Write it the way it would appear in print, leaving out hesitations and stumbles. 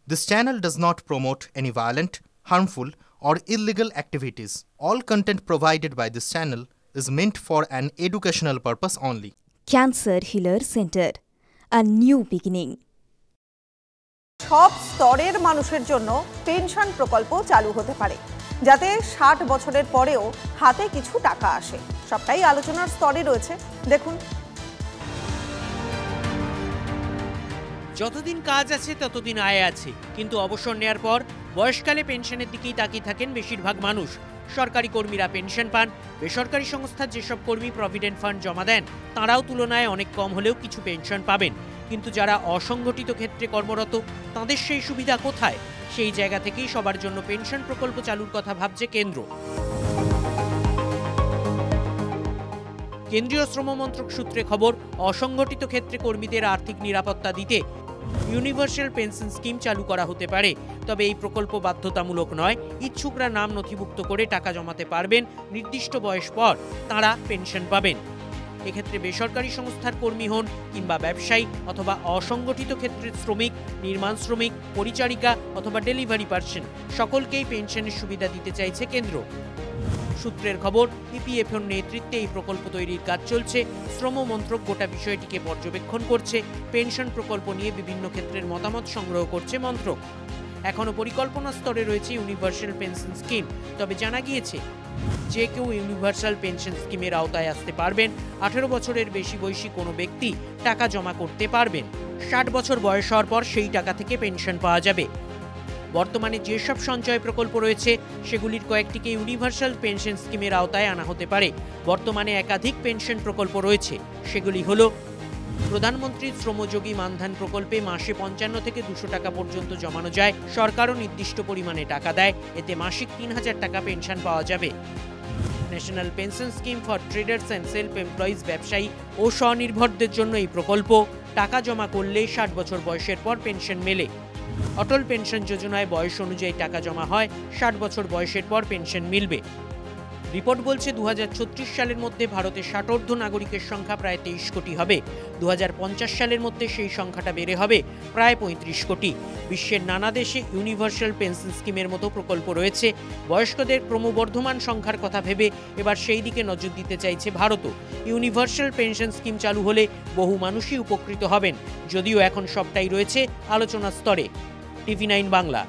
This channel does not promote any violent, harmful, or illegal activities. All content provided by this channel is meant for an educational purpose only. Cancer Healer Center, a new beginning. সব স্তরের মানুষের জন্য pension প্রকল্প চালু হতে পারে, যাতে 60 বছরের পরেও হাতে কিছু টাকা আসে। সবটাই আলোচনার স্তরে রয়েছে, দেখুন। যতদিন কাজ আছে ততদিন আয় আছে, কিন্তু অবসর নেয়ার পর বয়সকালে পেনশনের দিকেই তাকিয়ে থাকেন বেশিরভাগ মানুষ। সরকারি কর্মীরা পেনশন পান, বেসরকারি সংস্থার যেসব কর্মী প্রভিডেন্ট ফান্ড জমা দেন তারাও তুলনায় অনেক কম হলেও কিছু পেনশন পাবেন। কিন্তু যারা অসংগঠিত ক্ষেত্রে কর্মরত তাদের সেই সুবিধা কোথায়? সেই জায়গা থেকেই সবার জন্য পেনশন প্রকল্প চালুর কথা ভাবছে কেন্দ্র। কেন্দ্রীয় শ্রম মন্ত্রক সূত্রে খবর, অসংগঠিত ক্ষেত্রে কর্মীদের আর্থিক নিরাপত্তা দিতে ইউনিভার্সাল পেনশন স্কিম চালু করা হতে পারে। তবে এই প্রকল্প বাধ্যতামূলক নয়। ইচ্ছুকরা নাম নথিভুক্ত করে টাকা জমাতে পারবেন। নির্দিষ্ট বয়স পর তাঁরা পেনশন পাবেন। এক্ষেত্রে বেসরকারি সংস্থার কর্মী হন কিংবা ব্যবসায়ী অথবা অসংগঠিত ক্ষেত্রের শ্রমিক, নির্মাণ শ্রমিক, পরিচারিকা অথবা ডেলিভারি পার্সন, সকলকেই পেনশনের সুবিধা দিতে চাইছে কেন্দ্র। সূত্রের খবর, ইপিএফওর নেতৃত্বে এই প্রকল্প তৈরির কাজ চলছে। শ্রম মন্ত্রক গোটা বিষয়টিকে পর্যবেক্ষণ করছে। পেনশন প্রকল্প নিয়ে বিভিন্ন ক্ষেত্রের মতামত সংগ্রহ করছে মন্ত্রক। এখনো পরিকল্পনা স্তরে রয়েছে ইউনিভার্সাল পেনশন স্কিম। তবে জানা গিয়েছে যে কেউ ইউনিভার্সাল পেনশন স্কিমের আওতায় আসতে পারবেন। 18 বছরের বেশি বয়সী কোনো ব্যক্তি টাকা জমা করতে পারবেন। 60 বছর বয়স হওয়ার পর সেই টাকা থেকে পেনশন পাওয়া যাবে। বর্তমানে যেসব সঞ্চয় প্রকল্প রয়েছে সেগুলির কয়েকটিকে ইউনিভার্সাল পেনশন স্কিমের আওতায় আনা হতে পারে। বর্তমানে একাধিক পেনশন প্রকল্প রয়েছে। সেগুলি হলো প্রধানমন্ত্রী শ্রমযোগী মানধন প্রকল্পে মাসে 55 থেকে 200 টাকা পর্যন্ত জমানো যায়। সরকারও নির্দিষ্ট পরিমাণে টাকা দেয়। এতে মাসিক 3000 টাকা পেনশন পাওয়া যাবে। National pension scheme for traders and self employees, ব্যবসায়ী ও স্বনির্ভরদের জন্য এই প্রকল্প। টাকা জমা করলে 60 বছর বয়সের পর পেনশন মেলে। অটল পেনশন যোজনায় বয়স অনুযায়ী টাকা জমা হয়। 60 বছর বয়সের পর পেনশন মিলবে। রিপোর্ট বলছে 2036 সালের মধ্যে ভারতে 60 নাগরিকের সংখ্যা প্রায় 23 কোটি হবে। 2050 সালের মধ্যে সেই সংখ্যাটা বেড়ে হবে প্রায় 35 কোটি। বিশ্বের নানা দেশে ইউনিভার্সাল পেনশন স্কিমের মতো প্রকল্প রয়েছে। বয়স্কদের ক্রমবর্ধমান সংখ্যার কথা ভেবে এবার সেই দিকে নজর দিতে চাইছে ভারতও। ইউনিভার্সাল পেনশন স্কিম চালু হলে বহু মানুষই উপকৃত হবেন, যদিও এখন সবটাই রয়েছে আলোচনার স্তরে। TV9 বাংলা।